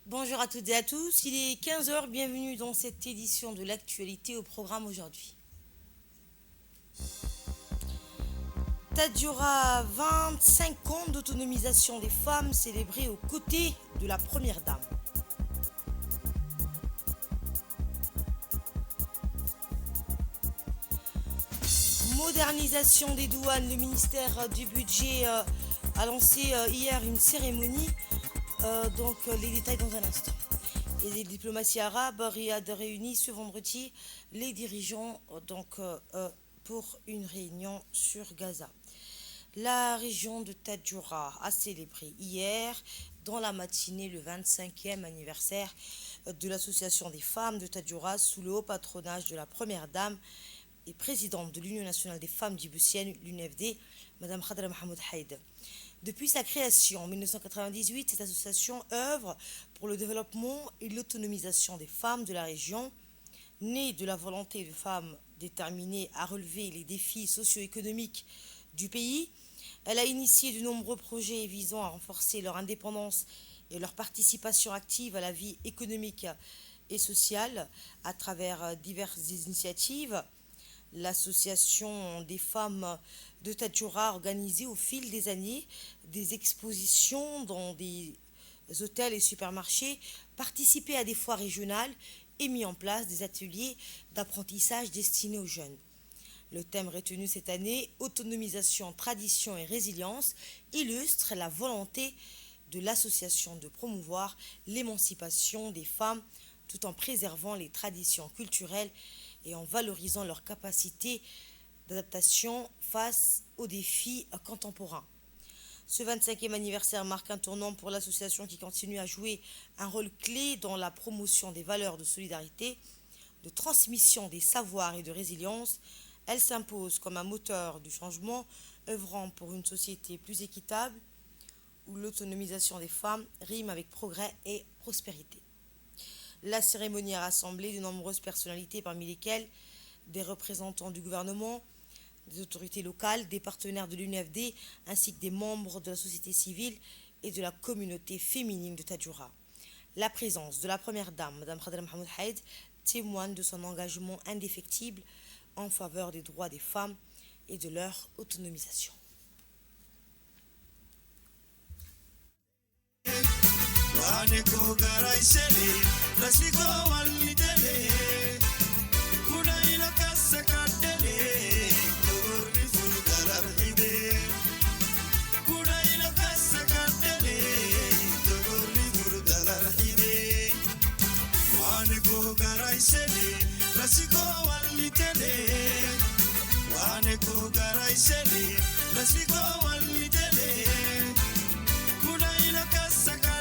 Bonjour à toutes et à tous, il est 15 heures. Bienvenue dans cette édition de l'actualité au programme aujourd'hui. Tadjoura, 25 ans d'autonomisation des femmes célébrées aux côtés de la Première Dame. Modernisation des douanes, le ministère du Budget a lancé hier une cérémonie, les détails dans un instant. Et les diplomaties arabes, Riyad réunit ce vendredi les dirigeants pour une réunion sur Gaza. La région de Tadjoura a célébré hier, dans la matinée, le 25e anniversaire de l'Association des femmes de Tadjoura sous le haut patronage de la Première Dame et présidente de l'Union nationale des femmes djiboutiennes, l'UNFD, Mme Khadra Mahmoud Haïd. Depuis sa création en 1998, cette association œuvre pour le développement et l'autonomisation des femmes de la région, née de la volonté de femmes déterminées à relever les défis socio-économiques du pays. Elle a initié de nombreux projets visant à renforcer leur indépendance et leur participation active à la vie économique et sociale à travers diverses initiatives. L'association des femmes de Tadjoura a organisé au fil des années des expositions dans des hôtels et supermarchés, participé à des foires régionales et mis en place des ateliers d'apprentissage destinés aux jeunes. Le thème retenu cette année, autonomisation, tradition et résilience, illustre la volonté de l'association de promouvoir l'émancipation des femmes tout en préservant les traditions culturelles et en valorisant leur capacité d'adaptation face aux défis contemporains. Ce 25e anniversaire marque un tournant pour l'association qui continue à jouer un rôle clé dans la promotion des valeurs de solidarité, de transmission des savoirs et de résilience. Elle s'impose comme un moteur du changement, œuvrant pour une société plus équitable où l'autonomisation des femmes rime avec progrès et prospérité. La cérémonie a rassemblé de nombreuses personnalités, parmi lesquelles des représentants du gouvernement, des autorités locales, des partenaires de l'UNFD, ainsi que des membres de la société civile et de la communauté féminine de Tadjoura. La présence de la Première Dame, Mme Khadra Mahmoud Haïd, témoigne de son engagement indéfectible en faveur des droits des femmes et de leur autonomisation. Waneko garaisele, lasiko walitele, kudaila kasakatele, togorni fulgarar hibe, kudaila kasakatele, togorni fulgarar hibe. Waneko garaisele, lasiko walitele, waneko garaisele, lasiko walitele, kudaila kasakatele.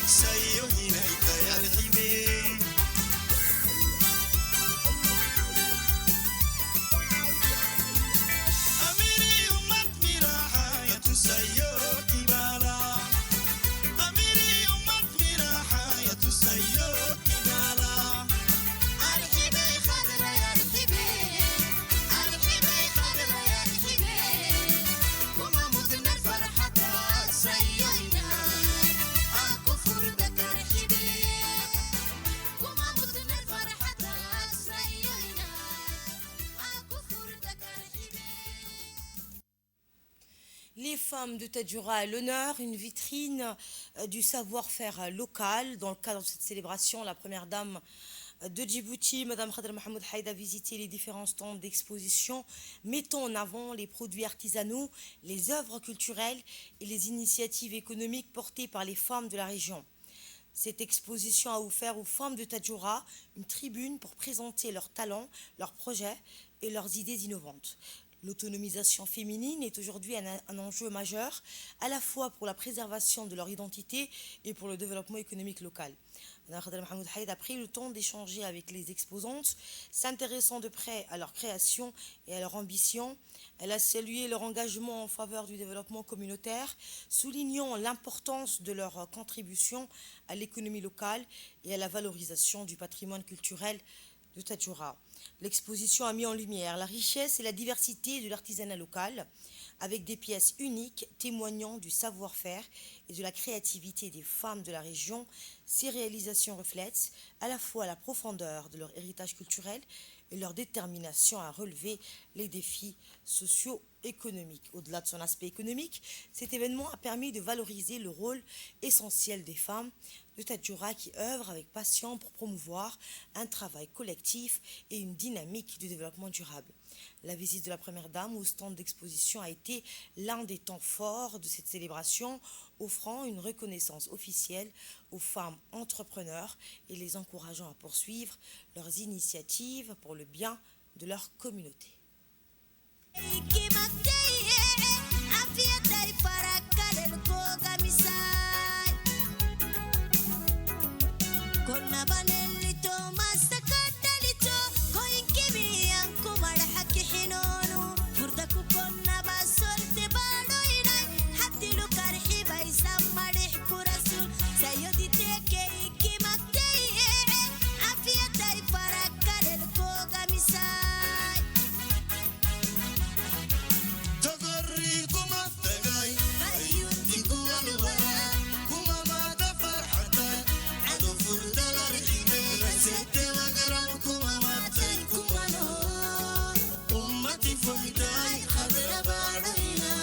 Sayo hina ita ya tusayo kibaala arxibay khadra arxibay arxibay khadra arxibay kuma mudna farxata sayayna aku furda arxibay kuma mudna farxata sayayna aku furda arxibay. Les femmes de Tadjoura à l'honneur, une vitrine du savoir-faire local. Dans le cadre de cette célébration, la première dame de Djibouti, Madame Khadra Mohamed Haïd, a visité les différents stands d'exposition, mettant en avant les produits artisanaux, les œuvres culturelles et les initiatives économiques portées par les femmes de la région. Cette exposition a offert aux femmes de Tadjoura une tribune pour présenter leurs talents, leurs projets et leurs idées innovantes. L'autonomisation féminine est aujourd'hui un enjeu majeur, à la fois pour la préservation de leur identité et pour le développement économique local. Madame Khadra Mohamed Haïd a pris le temps d'échanger avec les exposantes, s'intéressant de près à leur création et à leur ambition. Elle a salué leur engagement en faveur du développement communautaire, soulignant l'importance de leur contribution à l'économie locale et à la valorisation du patrimoine culturel de Tadjoura. L'exposition a mis en lumière la richesse et la diversité de l'artisanat local, avec des pièces uniques témoignant du savoir-faire et de la créativité des femmes de la région. Ces réalisations reflètent à la fois la profondeur de leur héritage culturel et leur détermination à relever les défis socio-économiques. Au-delà de son aspect économique, cet événement a permis de valoriser le rôle essentiel des femmes de Tadjoura qui œuvrent avec passion pour promouvoir un travail collectif et une dynamique de développement durable. La visite de la première dame au stand d'exposition a été l'un des temps forts de cette célébration, offrant une reconnaissance officielle aux femmes entrepreneurs et les encourageant à poursuivre leurs initiatives pour le bien de leur communauté. تقري كما تقاي أيونتي كوا الورا كما ما تفرحتاي عدو فرد الرحيم رسيت وقرب كما ما تاي كما نو أمتي فويتاي خضر بارينا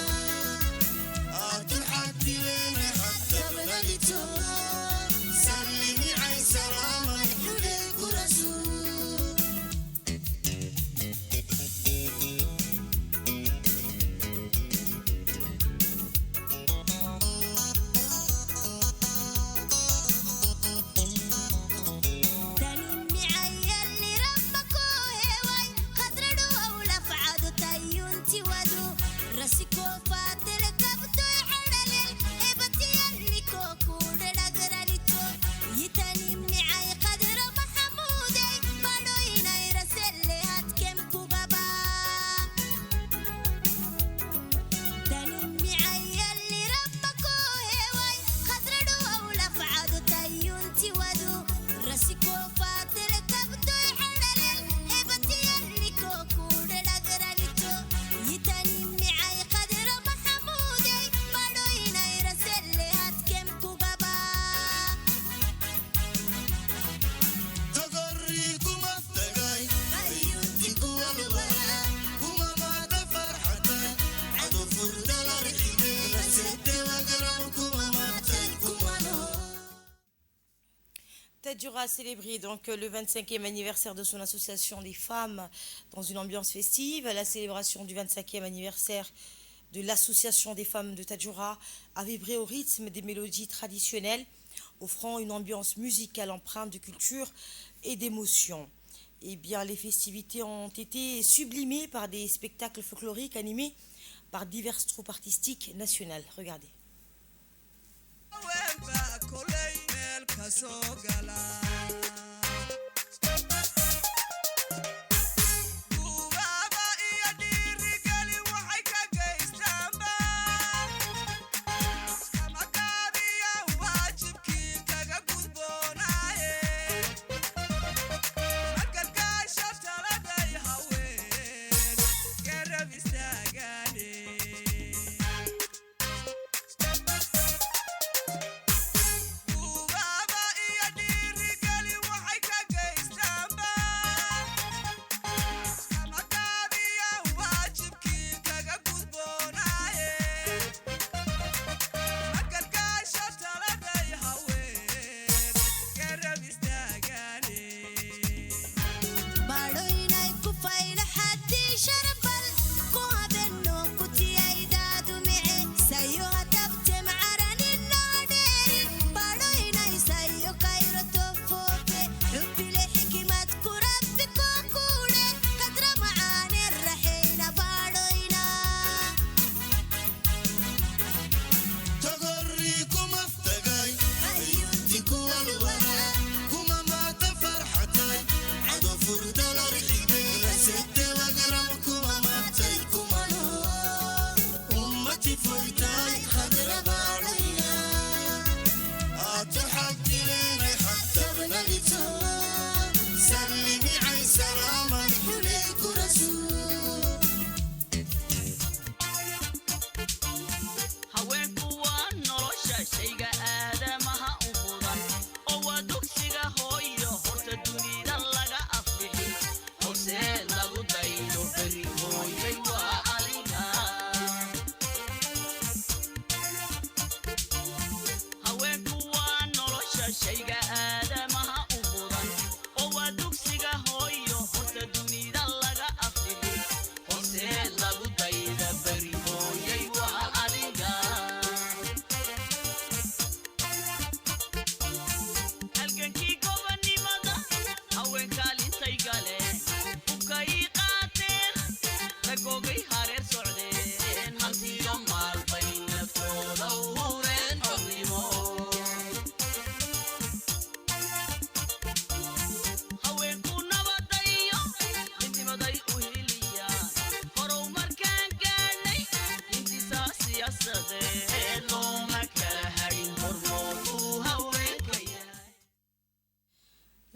أتحدي لنا حتى بلدتو سلمي عي سلام الحليك ورسول تقري كما تقاي أيونتي كوا الورا كما ما تفرحتاي عدو فرد الرحيم رسيت وقرب كما ما تاي كما نو Tadjoura a célébré donc le 25e anniversaire de son association des femmes dans une ambiance festive. La célébration du 25e anniversaire de l'association des femmes de Tadjoura a vibré au rythme des mélodies traditionnelles, offrant une ambiance musicale empreinte de culture et d'émotion. Eh bien, les festivités ont été sublimées par des spectacles folkloriques animés par diverses troupes artistiques nationales. Regardez. haweenba kolay meel ka soo gala duubaaba iyo dhiirigeli waxay ka geystaanba kama gaabiyaan waajibkii kaga gudboonaa غليتو سلمي عيسى من حليك رسول haweenku waa nolosha shayga aadamaha u mudan oo waa dugsiga hooyo horta dunida laga aflixi hoose lagu daydo beri hooyay waa adiga haweenku waa nolosha shayga aadamaha u mudan oo waa dugsiga hooyo horta dunida laga aflixi hoose lagu dayda beri hooyay waa adiga halgankii gobonimada haweenkaalintay galeen hubkay qaateen ragoogay hareer socdeen hantiyo maalbay naftooda u hureen xornimo haweenku nabadayo midnimaday u hiliyaan horow markaan gaadhnay intisaa siyaasadeen looma kala harin hormoodu haweenka yahay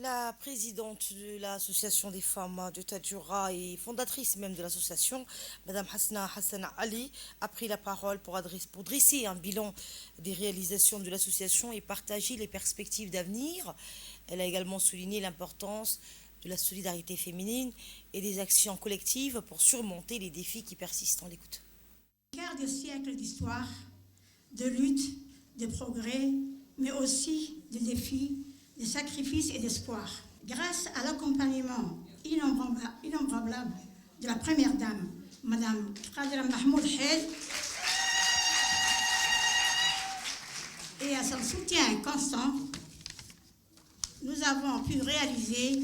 La présidente de l'association des femmes de Tadjoura et fondatrice même de l'association, Madame Hasna Hassan Ali, a pris la parole pour dresser un bilan des réalisations de l'association et partager les perspectives d'avenir. Elle a également souligné l'importance de la solidarité féminine et des actions collectives pour surmonter les défis qui persistent. On l'écoute. Quart de siècle d'histoire, de lutte, de progrès, mais aussi de défis, de sacrifices et d'espoir. Grâce à l'accompagnement innombrable de la première dame, Madame Khadra Mahmoud Haid, et à son soutien constant, nous avons pu réaliser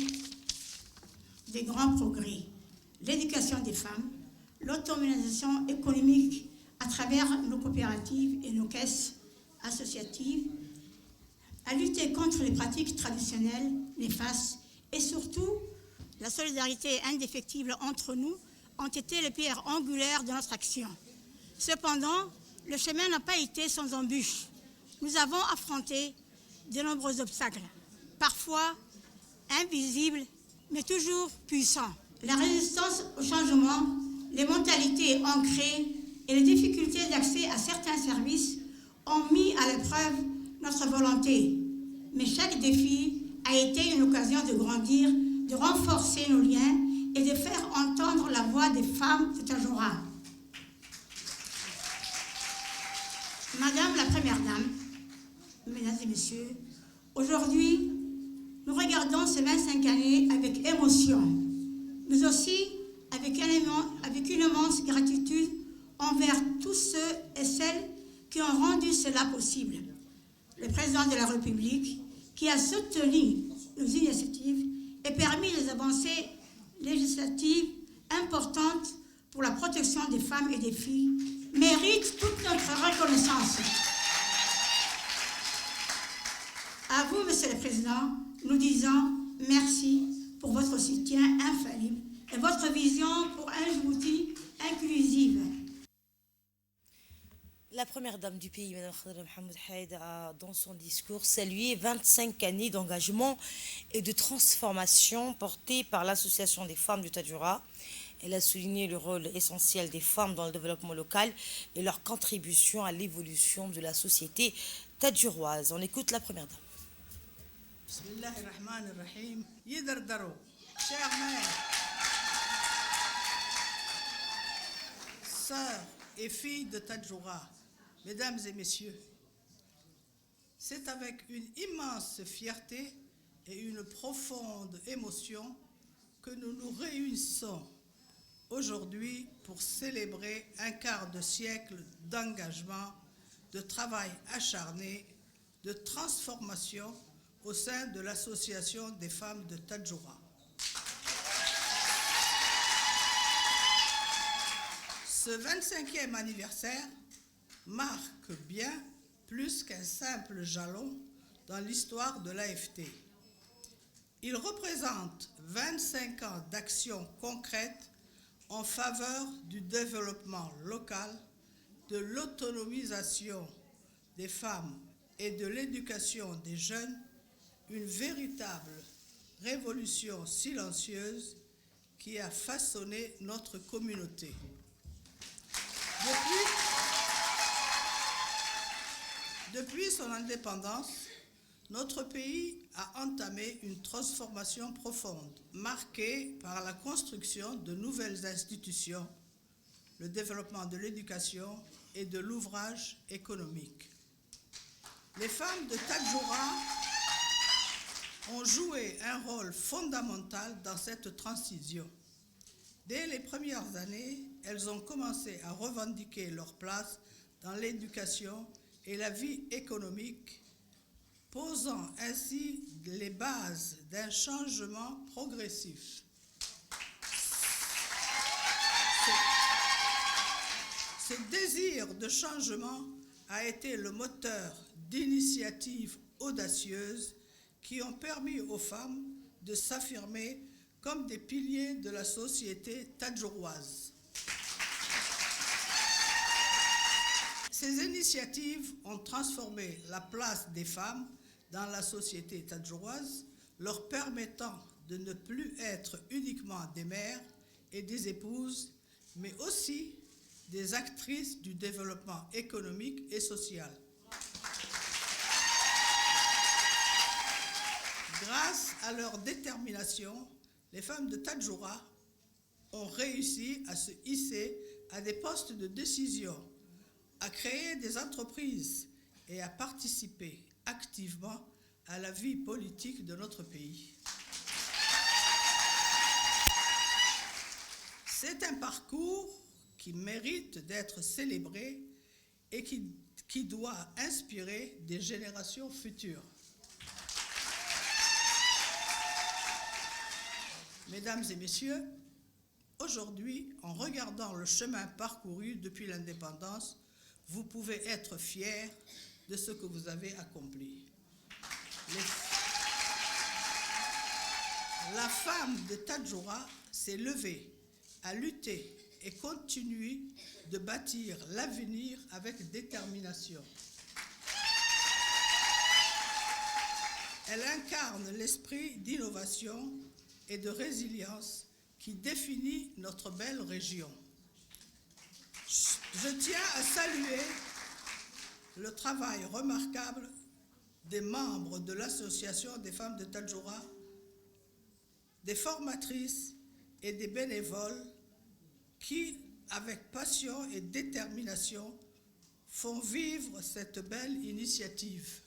des grands progrès. L'éducation des femmes, l'autonomisation économique à travers nos coopératives et nos caisses associatives, à lutter contre les pratiques traditionnelles néfastes et surtout la solidarité indéfectible entre nous ont été les pierres angulaires de notre action. Cependant, le chemin n'a pas été sans embûches. Nous avons affronté de nombreux obstacles, parfois invisibles, mais toujours puissants. La résistance au changement, les mentalités ancrées et les difficultés d'accès à certains services ont mis à l'épreuve notre volonté. Mais chaque défi a été une occasion de grandir, de renforcer nos liens et de faire entendre la voix des femmes de Tadjoura. Madame la Première Dame, Mesdames et Messieurs, aujourd'hui, nous regardons ces 25 années avec émotion, mais aussi avec une immense gratitude envers tous ceux et celles qui ont rendu cela possible. Le président de la République, qui a soutenu nos initiatives et permis des avancées législatives importantes pour la protection des femmes et des filles, mérite toute notre reconnaissance. À vous, Monsieur le Président, nous disons merci pour votre soutien infaillible et votre vision pour un Djibouti inclusive. La première dame du pays, Mme Khadra Mahmoud Haid, a dans son discours salué 25 années d'engagement et de transformation portées par l'Association des femmes du Tadjoura. Elle a souligné le rôle essentiel des femmes dans le développement local et leur contribution à l'évolution de la société tadjouroise. On écoute la première dame. Bismillahirrahmanirrahim. Yidardaro, chère mère, sœurs et filles de Tadjoura, mesdames et messieurs, c'est avec une immense fierté et une profonde émotion que nous nous réunissons aujourd'hui pour célébrer un quart de siècle d'engagement, de travail acharné, de transformation au sein de l'Association des femmes de Tadjoura. Ce 25e anniversaire marque bien plus qu'un simple jalon dans l'histoire de l'AFT. Il représente 25 ans d'action concrète en faveur du développement local, de l'autonomisation des femmes et de l'éducation des jeunes, une véritable révolution silencieuse qui a façonné notre communauté. Depuis son indépendance, notre pays a entamé une transformation profonde, marquée par la construction de nouvelles institutions, le développement de l'éducation et de l'ouvrage économique. Les femmes de Tadjoura ont joué un rôle fondamental dans cette transition. Dès les premières années, elles ont commencé à revendiquer leur place dans l'éducation et la vie économique, posant ainsi les bases d'un changement progressif. Ce désir de changement a été le moteur d'initiatives audacieuses qui ont permis aux femmes de s'affirmer comme des piliers de la société tadjouroise. Ces initiatives ont transformé la place des femmes dans la société tadjouroise, leur permettant de ne plus être uniquement des mères et des épouses, mais aussi des actrices du développement économique et social. Grâce à leur détermination, les femmes de Tadjoura ont réussi à se hisser à des postes de décision, à créer des entreprises et à participer activement à la vie politique de notre pays. C'est un parcours qui mérite d'être célébré et qui doit inspirer des générations futures. Mesdames et messieurs, aujourd'hui, en regardant le chemin parcouru depuis l'indépendance, vous pouvez être fiers de ce que vous avez accompli. La femme de Tadjoura s'est levée, a lutté et continue de bâtir l'avenir avec détermination. Elle incarne l'esprit d'innovation et de résilience qui définit notre belle région. Je tiens à saluer le travail remarquable des membres de l'Association des femmes de Tadjoura, des formatrices et des bénévoles qui, avec passion et détermination, font vivre cette belle initiative.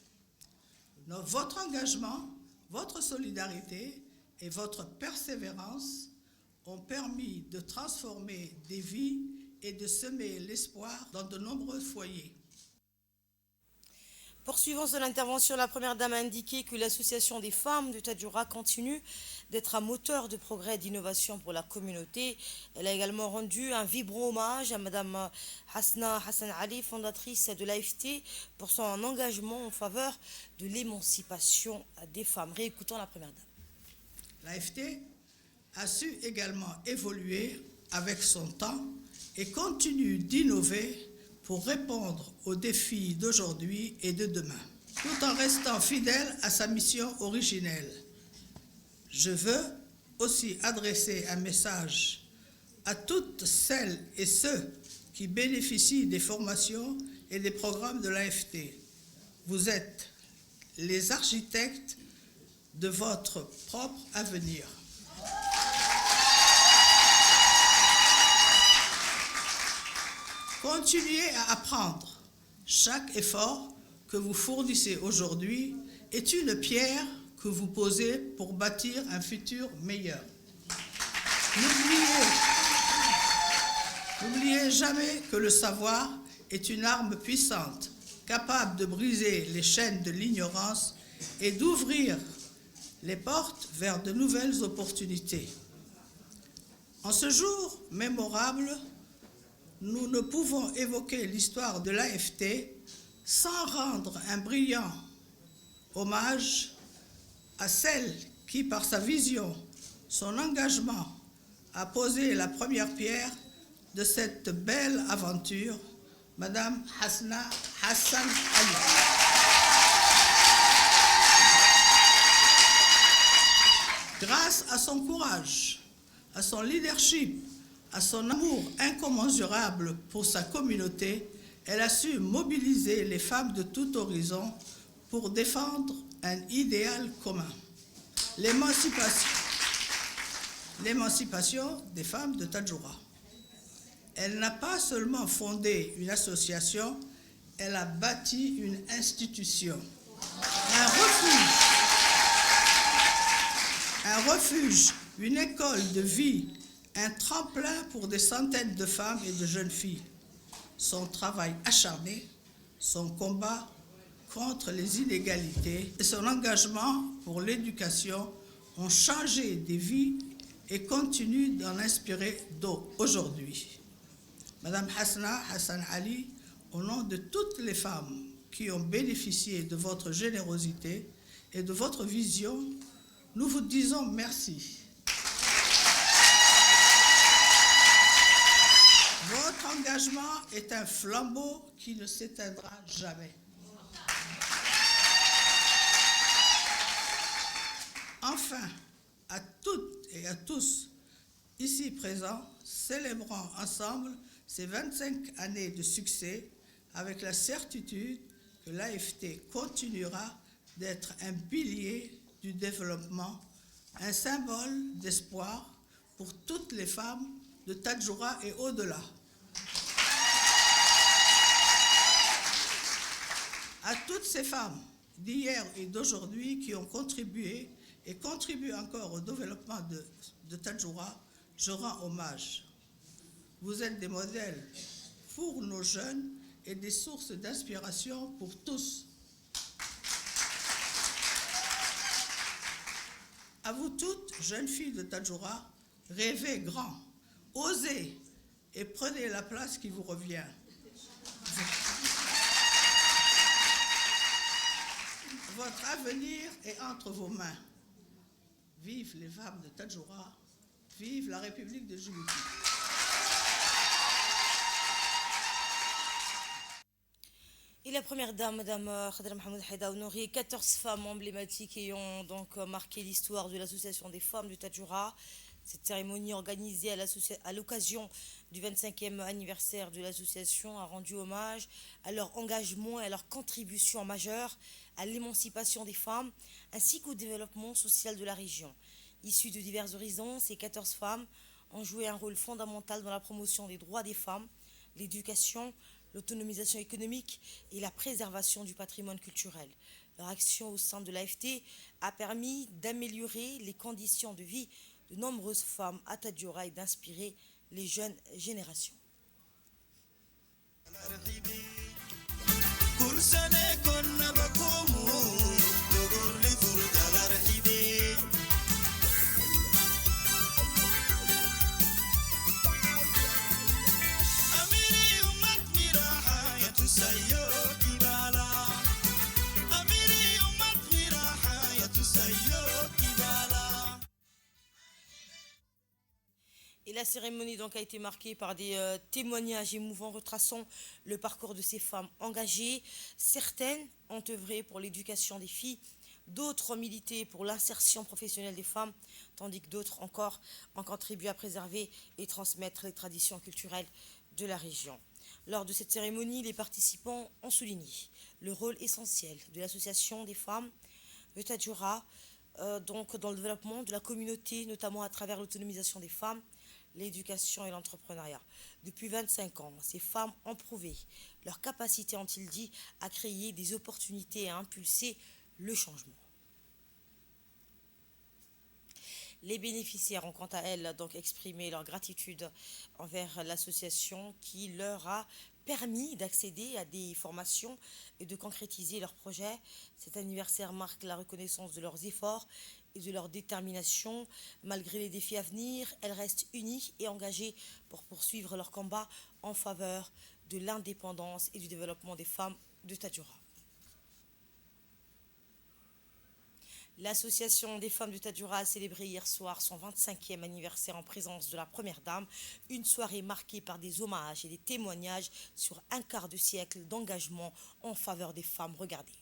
Votre engagement, votre solidarité et votre persévérance ont permis de transformer des vies et de semer l'espoir dans de nombreux foyers. Poursuivant son intervention, la première dame a indiqué que l'association des femmes de Tadjoura continue d'être un moteur de progrès et d'innovation pour la communauté. Elle a également rendu un vibrant hommage à Madame Hasna Hassan Ali, fondatrice de l'AFT, pour son engagement en faveur de l'émancipation des femmes. Réécoutons la première dame. L'AFT a su également évoluer avec son temps et continue d'innover pour répondre aux défis d'aujourd'hui et de demain, tout en restant fidèle à sa mission originelle. Je veux aussi adresser un message à toutes celles et ceux qui bénéficient des formations et des programmes de l'AFT. Vous êtes les architectes de votre propre avenir. Continuez à apprendre. Chaque effort que vous fournissez aujourd'hui est une pierre que vous posez pour bâtir un futur meilleur. N'oubliez jamais que le savoir est une arme puissante, capable de briser les chaînes de l'ignorance et d'ouvrir les portes vers de nouvelles opportunités. En ce jour mémorable, nous ne pouvons évoquer l'histoire de l'AFT sans rendre un brillant hommage à celle qui, par sa vision, son engagement, a posé la première pierre de cette belle aventure, Madame Hasna Hassan Ali. Grâce à son courage, à son leadership, à son amour incommensurable pour sa communauté, elle a su mobiliser les femmes de tout horizon pour défendre un idéal commun, l'émancipation des femmes de Tadjoura. Elle n'a pas seulement fondé une association, elle a bâti une institution, un refuge, une école de vie, un tremplin pour des centaines de femmes et de jeunes filles. Son travail acharné, son combat contre les inégalités et son engagement pour l'éducation ont changé des vies et continuent d'en inspirer d'autres aujourd'hui. Madame Hasna Hassan Ali, au nom de toutes les femmes qui ont bénéficié de votre générosité et de votre vision, nous vous disons merci. Votre engagement est un flambeau qui ne s'éteindra jamais. Enfin, à toutes et à tous ici présents, célébrons ensemble ces 25 années de succès avec la certitude que l'AFT continuera d'être un pilier du développement, un symbole d'espoir pour toutes les femmes de Tadjoura et au-delà. À toutes ces femmes d'hier et d'aujourd'hui qui ont contribué et contribuent encore au développement de Tadjoura, je rends hommage. Vous êtes des modèles pour nos jeunes et des sources d'inspiration pour tous. À vous toutes, jeunes filles de Tadjoura, rêvez grand, osez et prenez la place qui vous revient. Votre avenir est entre vos mains. Vive les femmes de Tadjoura, vive la République de Djibouti. Et la première dame, Madame Khadra Mohamed Haïda, honoré 14 femmes emblématiques ayant donc marqué l'histoire de l'Association des femmes du Tadjoura. Cette cérémonie organisée à l'occasion du 25e anniversaire de l'association a rendu hommage à leur engagement et à leur contribution majeure à l'émancipation des femmes ainsi qu'au développement social de la région. Issues de divers horizons, ces 14 femmes ont joué un rôle fondamental dans la promotion des droits des femmes, l'éducation, l'autonomisation économique et la préservation du patrimoine culturel. Leur action au sein de l'AFT a permis d'améliorer les conditions de vie de nombreuses femmes à Tadjoura et d'inspirer les jeunes générations. Et la cérémonie donc a été marquée par des témoignages émouvants retraçant le parcours de ces femmes engagées. Certaines ont œuvré pour l'éducation des filles, d'autres ont milité pour l'insertion professionnelle des femmes, tandis que d'autres encore ont contribué à préserver et transmettre les traditions culturelles de la région. Lors de cette cérémonie, les participants ont souligné le rôle essentiel de l'association des femmes de Tadjoura donc dans le développement de la communauté, notamment à travers l'autonomisation des femmes, l'éducation et l'entrepreneuriat. Depuis 25 ans, ces femmes ont prouvé leur capacité, ont-ils dit, à créer des opportunités et à impulser le changement. Les bénéficiaires ont quant à elles donc exprimé leur gratitude envers l'association qui leur a permis d'accéder à des formations et de concrétiser leurs projets. Cet anniversaire marque la reconnaissance de leurs efforts et de leur détermination. Malgré les défis à venir, elles restent unies et engagées pour poursuivre leur combat en faveur de l'indépendance et du développement des femmes de Tadjoura. L'association des femmes de Tadjoura a célébré hier soir son 25e anniversaire en présence de la Première Dame, une soirée marquée par des hommages et des témoignages sur un quart de siècle d'engagement en faveur des femmes. Regardez.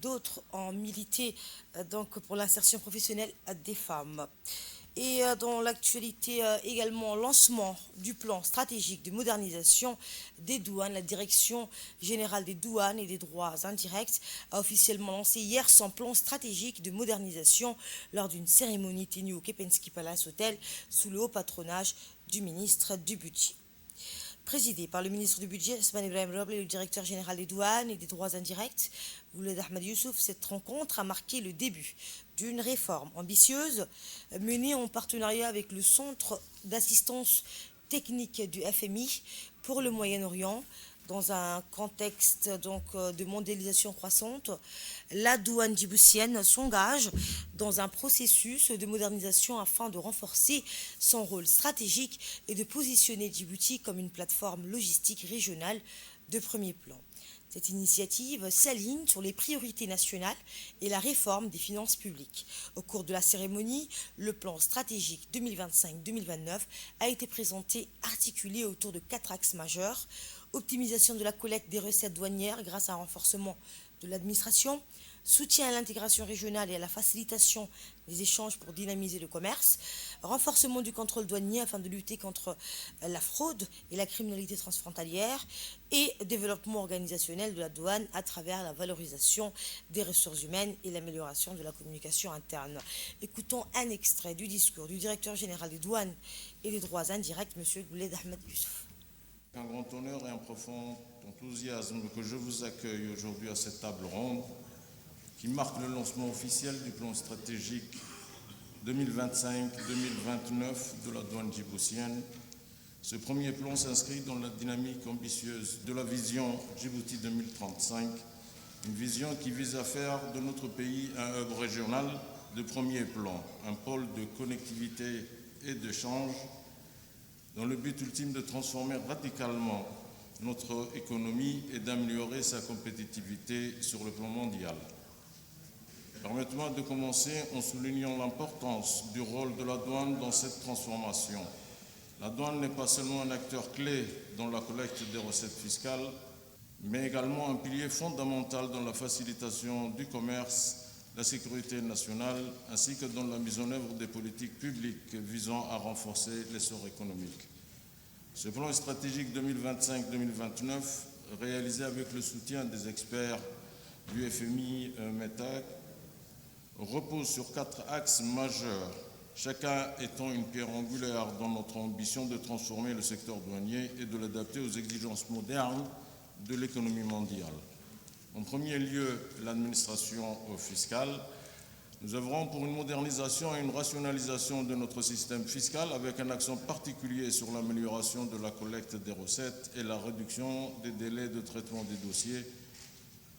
d'autres ont milité donc pour l'insertion professionnelle des femmes. Et dans l'actualité également, lancement du plan stratégique de modernisation des douanes. La Direction générale des douanes et des droits indirects a officiellement lancé hier son plan stratégique de modernisation lors d'une cérémonie tenue au Kempinski Palace Hotel sous le haut patronage du ministre du Budget. Présidé par le ministre du Budget, Ousmane Ibrahim Roble, et le directeur général des douanes et des droits indirects, Ouled Ahmed Youssouf, cette rencontre a marqué le début d'une réforme ambitieuse menée en partenariat avec le Centre d'assistance technique du FMI pour le Moyen-Orient. Dans un contexte donc de mondialisation croissante, la douane djiboutienne s'engage dans un processus de modernisation afin de renforcer son rôle stratégique et de positionner Djibouti comme une plateforme logistique régionale de premier plan. Cette initiative s'aligne sur les priorités nationales et la réforme des finances publiques. Au cours de la cérémonie, le plan stratégique 2025-2029 a été présenté, articulé autour de 4 axes majeurs: optimisation de la collecte des recettes douanières grâce à un renforcement de l'administration, soutien à l'intégration régionale et à la facilitation des échanges pour dynamiser le commerce, renforcement du contrôle douanier afin de lutter contre la fraude et la criminalité transfrontalière, et développement organisationnel de la douane à travers la valorisation des ressources humaines et l'amélioration de la communication interne. Écoutons un extrait du discours du directeur général des douanes et des droits indirects, M. Ouled Ahmed Youssouf. Un grand honneur et un profond enthousiasme que je vous accueille aujourd'hui à cette table ronde qui marque le lancement officiel du plan stratégique 2025-2029 de la douane djiboutienne. Ce premier plan s'inscrit dans la dynamique ambitieuse de la vision Djibouti 2035, une vision qui vise à faire de notre pays un hub régional de premier plan, un pôle de connectivité et d'échange, dans le but ultime de transformer radicalement notre économie et d'améliorer sa compétitivité sur le plan mondial. Permettez-moi de commencer en soulignant l'importance du rôle de la douane dans cette transformation. La douane n'est pas seulement un acteur clé dans la collecte des recettes fiscales, mais également un pilier fondamental dans la facilitation du commerce, la sécurité nationale, ainsi que dans la mise en œuvre des politiques publiques visant à renforcer l'essor économique. Ce plan stratégique 2025-2029, réalisé avec le soutien des experts du FMI METAC, repose sur 4 axes majeurs, chacun étant une pierre angulaire dans notre ambition de transformer le secteur douanier et de l'adapter aux exigences modernes de l'économie mondiale. En premier lieu, l'administration fiscale. Nous œuvrons pour une modernisation et une rationalisation de notre système fiscal avec un accent particulier sur l'amélioration de la collecte des recettes et la réduction des délais de traitement des dossiers.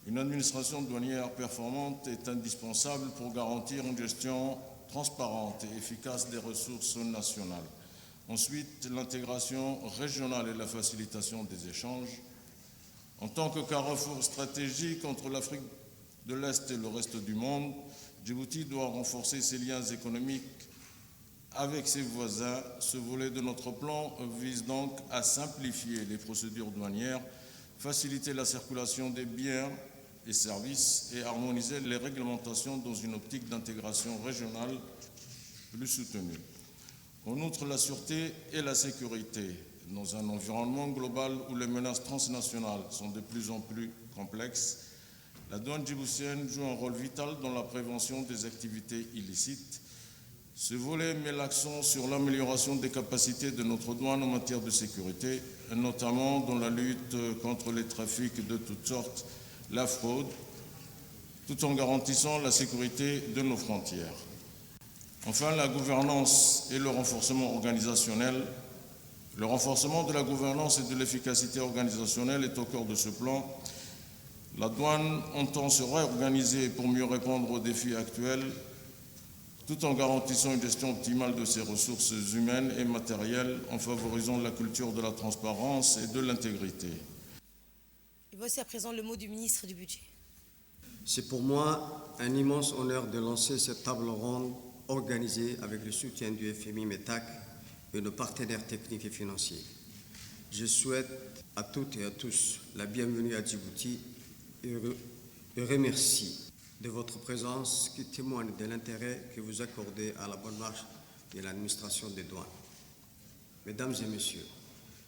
Une administration douanière performante est indispensable pour garantir une gestion transparente et efficace des ressources nationales. Ensuite, l'intégration régionale et la facilitation des échanges. En tant que carrefour stratégique entre l'Afrique de l'Est et le reste du monde, Djibouti doit renforcer ses liens économiques avec ses voisins. Ce volet de notre plan vise donc à simplifier les procédures douanières, faciliter la circulation des biens et services et harmoniser les réglementations dans une optique d'intégration régionale plus soutenue. En outre, la sûreté et la sécurité, dans un environnement global où les menaces transnationales sont de plus en plus complexes, la douane djiboutienne joue un rôle vital dans la prévention des activités illicites. Ce volet met l'accent sur l'amélioration des capacités de notre douane en matière de sécurité, notamment dans la lutte contre les trafics de toutes sortes, la fraude, tout en garantissant la sécurité de nos frontières. Enfin, la gouvernance et le renforcement organisationnel. Le renforcement de la gouvernance et de l'efficacité organisationnelle est au cœur de ce plan. La douane entend se réorganiser pour mieux répondre aux défis actuels, tout en garantissant une gestion optimale de ses ressources humaines et matérielles, en favorisant la culture de la transparence et de l'intégrité. Et voici à présent le mot du ministre du Budget. C'est pour moi un immense honneur de lancer cette table ronde organisée avec le soutien du FMI METAC et nos partenaires techniques et financiers. Je souhaite à toutes et à tous la bienvenue à Djibouti et remercie de votre présence qui témoigne de l'intérêt que vous accordez à la bonne marche de l'administration des douanes. Mesdames et messieurs,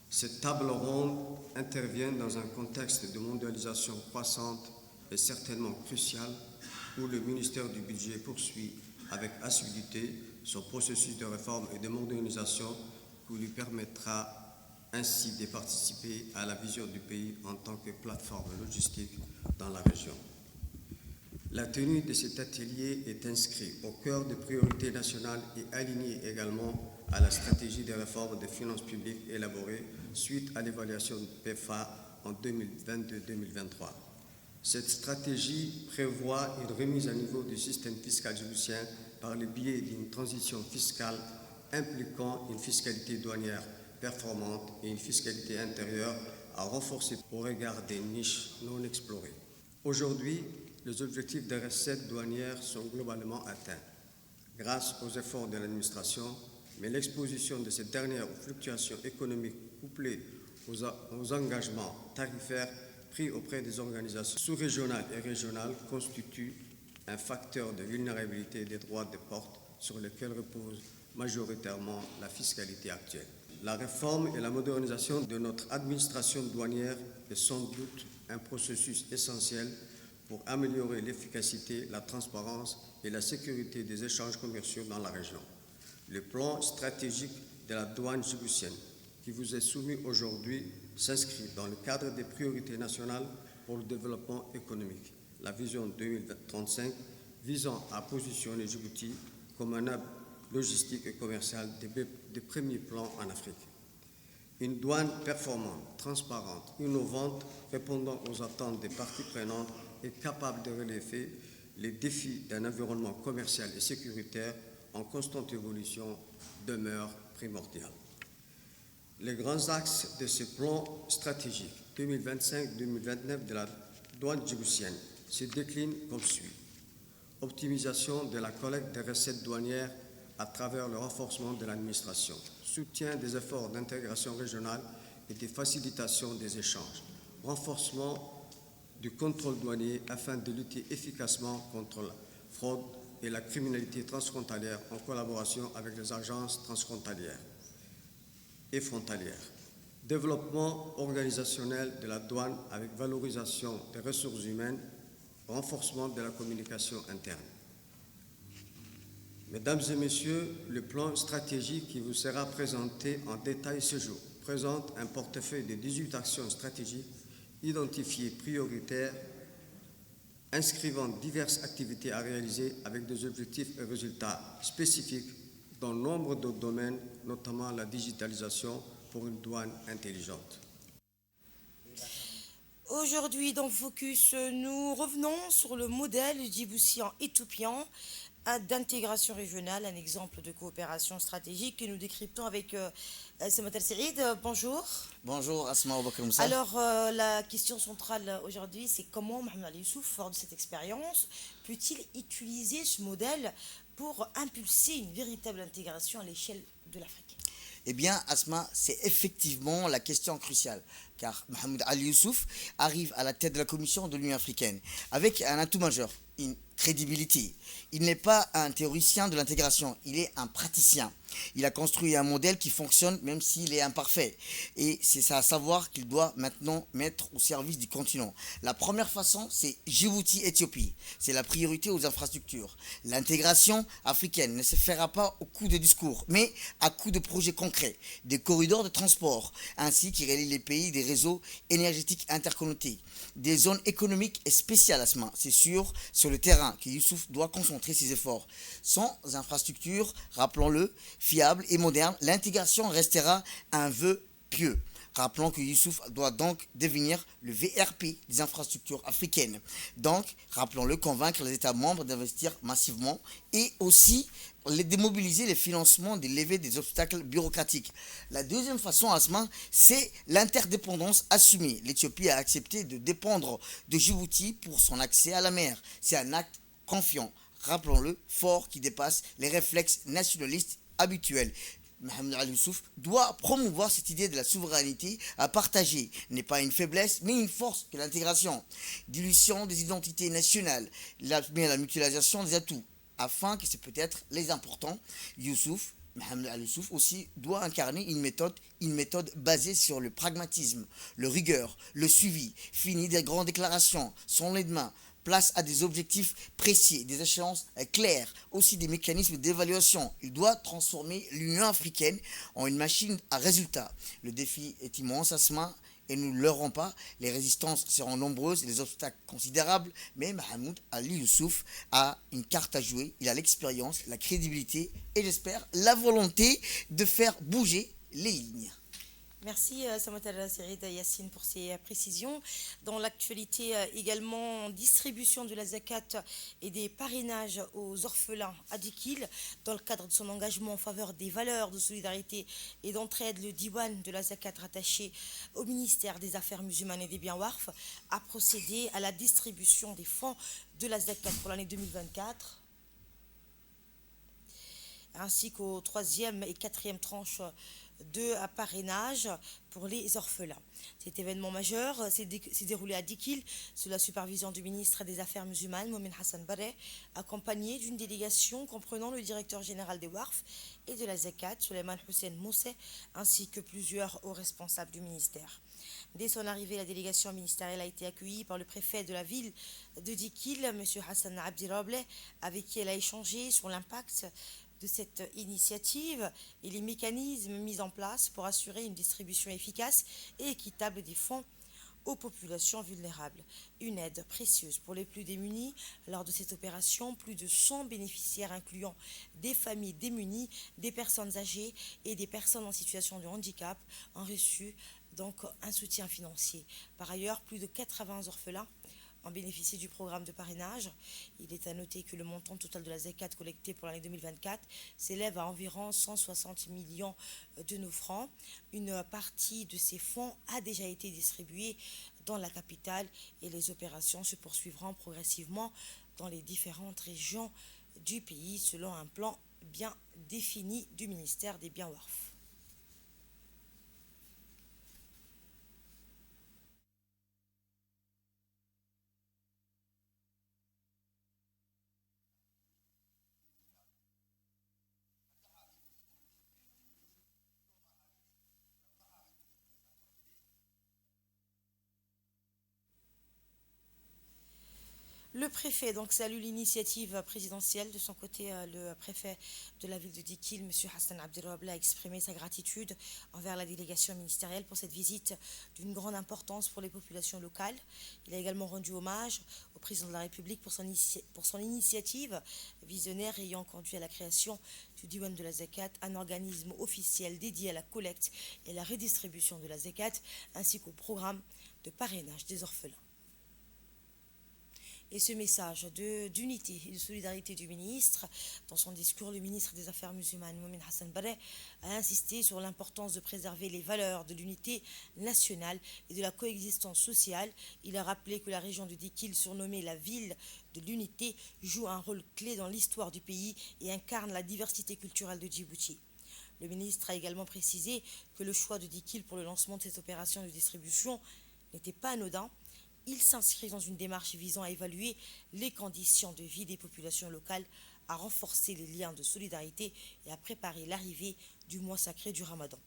cette table ronde intervient dans un contexte de mondialisation croissante et certainement crucial où le ministère du Budget poursuit avec assiduité son processus de réforme et de modernisation qui lui permettra ainsi de participer à la vision du pays en tant que plateforme logistique dans la région. La tenue de cet atelier est inscrite au cœur des priorités nationales et alignée également à la stratégie de réforme des finances publiques élaborée suite à l'évaluation de PFA en 2022-2023. Cette stratégie prévoit une remise à niveau du système fiscal djiboutien par le biais d'une transition fiscale impliquant une fiscalité douanière performante et une fiscalité intérieure à renforcer au regard des niches non explorées. Aujourd'hui, les objectifs des recettes douanières sont globalement atteints grâce aux efforts de l'administration, mais l'exposition de cette dernière aux fluctuations économiques couplées aux engagements tarifaires pris auprès des organisations sous-régionales et régionales constitue un facteur de vulnérabilité des droits de porte sur lesquels repose majoritairement la fiscalité actuelle. La réforme et la modernisation de notre administration douanière est sans doute un processus essentiel pour améliorer l'efficacité, la transparence et la sécurité des échanges commerciaux dans la région. Le plan stratégique de la douane djiboutienne qui vous est soumis aujourd'hui s'inscrit dans le cadre des priorités nationales pour le développement économique, la vision 2035 visant à positionner Djibouti comme un hub logistique et commercial de premier plan en Afrique. Une douane performante, transparente, innovante, répondant aux attentes des parties prenantes et capable de relever les défis d'un environnement commercial et sécuritaire en constante évolution demeure primordial. Les grands axes de ce plan stratégique 2025-2029 de la douane djiboutienne se déclinent comme suit. Optimisation de la collecte des recettes douanières à travers le renforcement de l'administration, soutien des efforts d'intégration régionale et de facilitation des échanges, renforcement du contrôle douanier afin de lutter efficacement contre la fraude et la criminalité transfrontalière en collaboration avec les agences transfrontalières et frontalières. Développement organisationnel de la douane avec valorisation des ressources humaines, renforcement de la communication interne. Mesdames et messieurs, le plan stratégique qui vous sera présenté en détail ce jour présente un portefeuille de 18 actions stratégiques identifiées prioritaires, inscrivant diverses activités à réaliser avec des objectifs et résultats spécifiques dans nombre de domaines, notamment la digitalisation pour une douane intelligente. Aujourd'hui, dans Focus, nous revenons sur le modèle djiboutien éthiopien d'intégration régionale, un exemple de coopération stratégique que nous décryptons avec Samata Saïd. Bonjour. Bonjour Asma Aboubakar Moussa. Alors, la question centrale aujourd'hui, c'est comment Mohamed Ali Youssouf, fort de cette expérience, peut-il utiliser ce modèle pour impulser une véritable intégration à l'échelle de l'Afrique? Eh bien, Asma, c'est effectivement la question cruciale, car Mohamed Ali Youssouf arrive à la tête de la Commission de l'Union africaine avec un atout majeur, une crédibilité. Il n'est pas un théoricien de l'intégration, il est un praticien. Il a construit un modèle qui fonctionne même s'il est imparfait. Et c'est ça à savoir qu'il doit maintenant mettre au service du continent. La première façon, c'est Djibouti-Éthiopie. C'est la priorité aux infrastructures. L'intégration africaine ne se fera pas au coup de discours, mais à coup de projets concrets, des corridors de transport, ainsi qui relient les pays des réseaux énergétiques interconnectés, des zones économiques et spéciales, Asma. C'est sûr, sur le terrain que Youssouf doit concentrer ses efforts. Sans infrastructures, rappelons-le, fiable et moderne, l'intégration restera un vœu pieux. Rappelons que Youssouf doit donc devenir le VRP des infrastructures africaines. Donc, rappelons-le, convaincre les États membres d'investir massivement et aussi les démobiliser les financements des levées des obstacles bureaucratiques. La deuxième façon, Asma, c'est l'interdépendance assumée. L'Éthiopie a accepté de dépendre de Djibouti pour son accès à la mer. C'est un acte confiant, rappelons-le, fort, qui dépasse les réflexes nationalistes habituels. Mohamed Ali Youssouf, doit promouvoir cette idée de la souveraineté à partager. N'est pas une faiblesse, mais une force que l'intégration. Dilution des identités nationales, la mutualisation des atouts, afin que c'est peut-être les importants. Youssouf, Mohamed Ali Youssouf aussi doit incarner une méthode basée sur le pragmatisme, le rigueur, le suivi, fini des grandes déclarations, sans les mains, place à des objectifs précis, des échéances claires, aussi des mécanismes d'évaluation. Il doit transformer l'Union africaine en une machine à résultats. Le défi est immense, Asma, et nous ne l'aurons pas. Les résistances seront nombreuses et les obstacles considérables, mais Mohamed Ali Youssouf a une carte à jouer. Il a l'expérience, la crédibilité et j'espère la volonté de faire bouger les lignes. Merci Samothar Serid Yassine pour ces précisions. Dans l'actualité également, distribution de la zakat et des parrainages aux orphelins à Dikil. Dans le cadre de son engagement en faveur des valeurs de solidarité et d'entraide, le Diwan de la zakat rattaché au ministère des Affaires musulmanes et des biens WARF a procédé à la distribution des fonds de la zakat pour l'année 2024 ainsi qu'aux troisième et quatrième tranches de parrainage pour les orphelins. Cet événement majeur s'est déroulé à Dikil sous la supervision du ministre des Affaires musulmanes, Momin Hassan Barre, accompagné d'une délégation comprenant le directeur général des WARF et de la Zakat, Suleiman Hussein Moussé, ainsi que plusieurs hauts responsables du ministère. Dès son arrivée, la délégation ministérielle a été accueillie par le préfet de la ville de Dikil, M. Hassan Abdirable, avec qui elle a échangé sur l'impact de cette initiative et les mécanismes mis en place pour assurer une distribution efficace et équitable des fonds aux populations vulnérables. Une aide précieuse pour les plus démunis. Lors de cette opération, plus de 100 bénéficiaires incluant des familles démunies, des personnes âgées et des personnes en situation de handicap ont reçu donc un soutien financier. Par ailleurs, plus de 80 orphelins en bénéficier du programme de parrainage. Il est à noter que le montant total de la zakat collectée pour l'année 2024 s'élève à environ 160 millions de nos francs. Une partie de ces fonds a déjà été distribuée dans la capitale et les opérations se poursuivront progressivement dans les différentes régions du pays selon un plan bien défini du ministère des biens WARF. Le préfet donc salue l'initiative présidentielle. De son côté, le préfet de la ville de Dikil, M. Hassan Abdirable, a exprimé sa gratitude envers la délégation ministérielle pour cette visite d'une grande importance pour les populations locales. Il a également rendu hommage au président de la République pour son initiative visionnaire ayant conduit à la création du Diwan de la Zakat, un organisme officiel dédié à la collecte et la redistribution de la Zakat, ainsi qu'au programme de parrainage des orphelins. Et ce message d'unité et de solidarité du ministre, dans son discours, le ministre des Affaires musulmanes, Momin Hassan Barre, a insisté sur l'importance de préserver les valeurs de l'unité nationale et de la coexistence sociale. Il a rappelé que la région de Dikil, surnommée la ville de l'unité, joue un rôle clé dans l'histoire du pays et incarne la diversité culturelle de Djibouti. Le ministre a également précisé que le choix de Dikil pour le lancement de cette opération de distribution n'était pas anodin. Il s'inscrit dans une démarche visant à évaluer les conditions de vie des populations locales, à renforcer les liens de solidarité et à préparer l'arrivée du mois sacré du Ramadan.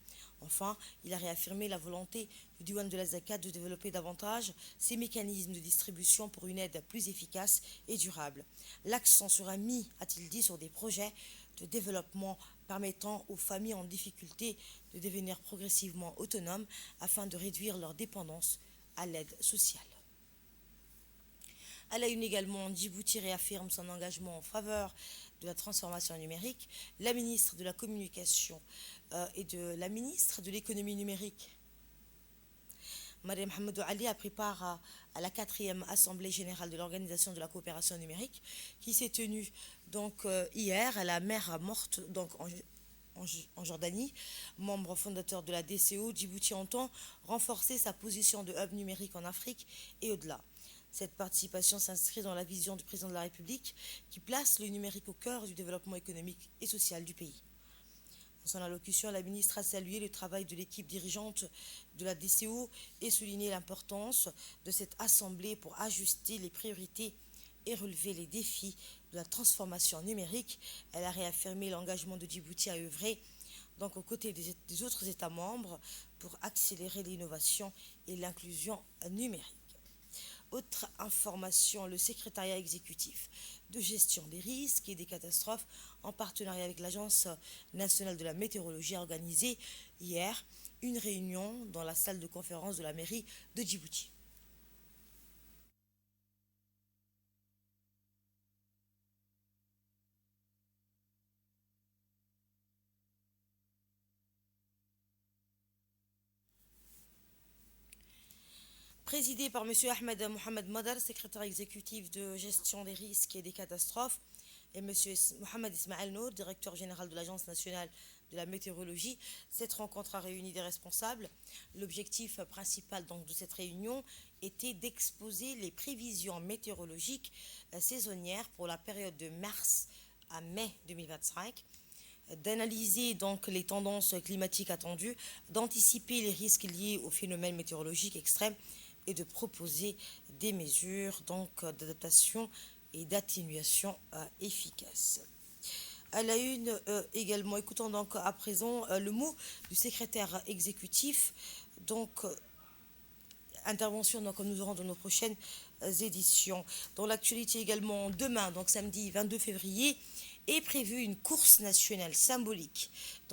Enfin, il a réaffirmé la volonté du Diwan de la Zakat de développer davantage ces mécanismes de distribution pour une aide plus efficace et durable. L'accent sera mis, a-t-il dit, sur des projets de développement permettant aux familles en difficulté de devenir progressivement autonomes afin de réduire leur dépendance à l'aide sociale. À la une également, Djibouti réaffirme son engagement en faveur de la transformation numérique. La ministre de la Communication et de la ministre de l'Économie numérique, Mariam Hamadou Ali, a pris part à la 4e Assemblée générale de l'Organisation de la coopération numérique qui s'est tenue donc hier à la mer Morte, donc en Jordanie. Membre fondateur de la DCO, Djibouti entend renforcer sa position de hub numérique en Afrique et au-delà. Cette participation s'inscrit dans la vision du président de la République qui place le numérique au cœur du développement économique et social du pays. Dans son allocution, la ministre a salué le travail de l'équipe dirigeante de la DCO et souligné l'importance de cette assemblée pour ajuster les priorités et relever les défis de la transformation numérique. Elle a réaffirmé l'engagement de Djibouti à œuvrer donc aux côtés des autres États membres pour accélérer l'innovation et l'inclusion numérique. Autre information, le secrétariat exécutif de gestion des risques et des catastrophes, en partenariat avec l'Agence nationale de la météorologie, a organisé hier une réunion dans la salle de conférence de la mairie de Djibouti. Présidé par M. Ahmed Mohamed Madar, secrétaire exécutif de gestion des risques et des catastrophes, et M. Mohamed Ismaël Nour, directeur général de l'Agence nationale de la météorologie. Cette rencontre a réuni des responsables. L'objectif principal donc, de cette réunion était d'exposer les prévisions météorologiques saisonnières pour la période de mars à mai 2025, d'analyser donc les tendances climatiques attendues, d'anticiper les risques liés aux phénomènes météorologiques extrêmes et de proposer des mesures d'adaptation et d'atténuation efficaces. À la une également, écoutons donc à présent le mot du secrétaire exécutif, intervention que nous aurons dans nos prochaines éditions. Dans l'actualité également, demain, donc samedi 22 février, est prévue une course nationale symbolique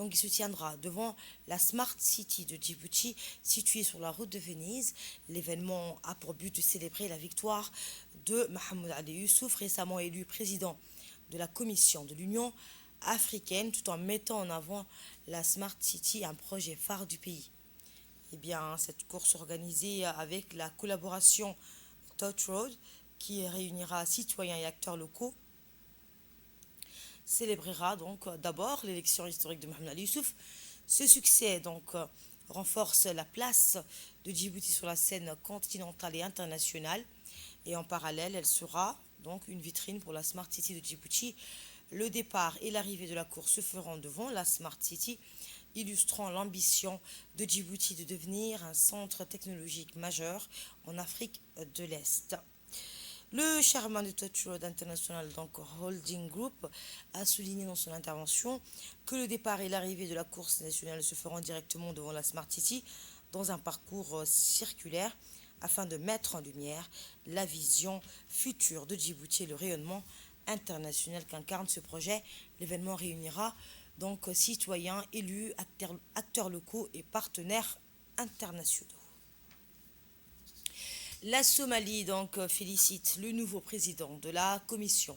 qui se tiendra devant la Smart City de Djibouti, située sur la route de Venise. L'événement a pour but de célébrer la victoire de Mohamed Ali Youssouf, récemment élu président de la Commission de l'Union africaine, tout en mettant en avant la Smart City, un projet phare du pays. Eh bien, cette course organisée avec la collaboration Touch Road, qui réunira citoyens et acteurs locaux, célébrera donc d'abord l'élection historique de Mohamed Ali Youssouf. Ce succès renforce la place de Djibouti sur la scène continentale et internationale, et en parallèle, elle sera donc une vitrine pour la Smart City de Djibouti. Le départ et l'arrivée de la course se feront devant la Smart City, illustrant l'ambition de Djibouti de devenir un centre technologique majeur en Afrique de l'Est. Le chairman de Touch Road International, Holding Group, a souligné dans son intervention que le départ et l'arrivée de la course nationale se feront directement devant la Smart City dans un parcours circulaire afin de mettre en lumière la vision future de Djibouti et le rayonnement international qu'incarne ce projet. L'événement réunira citoyens, élus, acteurs locaux et partenaires internationaux. La Somalie félicite le nouveau président de la Commission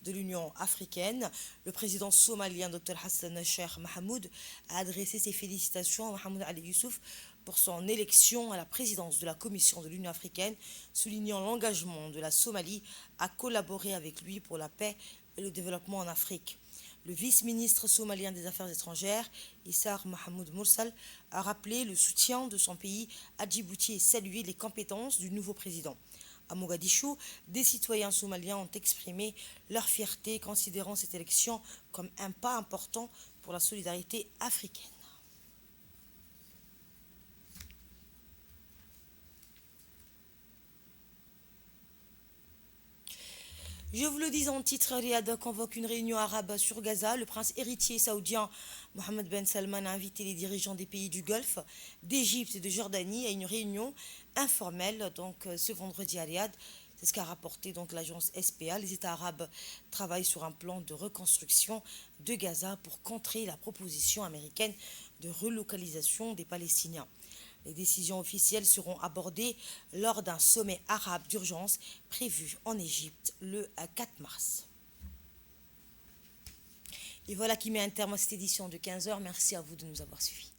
de l'Union africaine. Le président somalien Dr Hassan Sheikh Mohamud a adressé ses félicitations à Mohamed Ali Youssouf pour son élection à la présidence de la Commission de l'Union africaine, soulignant l'engagement de la Somalie à collaborer avec lui pour la paix et le développement en Afrique. Le vice-ministre somalien des Affaires étrangères, Issar Mahmoud Mursal, a rappelé le soutien de son pays à Djibouti et salué les compétences du nouveau président. À Mogadiscio, des citoyens somaliens ont exprimé leur fierté, considérant cette élection comme un pas important pour la solidarité africaine. Je vous le dis en titre, Riyad convoque une réunion arabe sur Gaza. Le prince héritier saoudien Mohammed Ben Salman a invité les dirigeants des pays du Golfe, d'Égypte et de Jordanie à une réunion informelle ce vendredi à Riyad. C'est ce qu'a rapporté l'agence SPA. Les États arabes travaillent sur un plan de reconstruction de Gaza pour contrer la proposition américaine de relocalisation des Palestiniens. Les décisions officielles seront abordées lors d'un sommet arabe d'urgence prévu en Égypte le 4 mars. Et voilà qui met un terme à cette édition de 15h. Merci à vous de nous avoir suivis.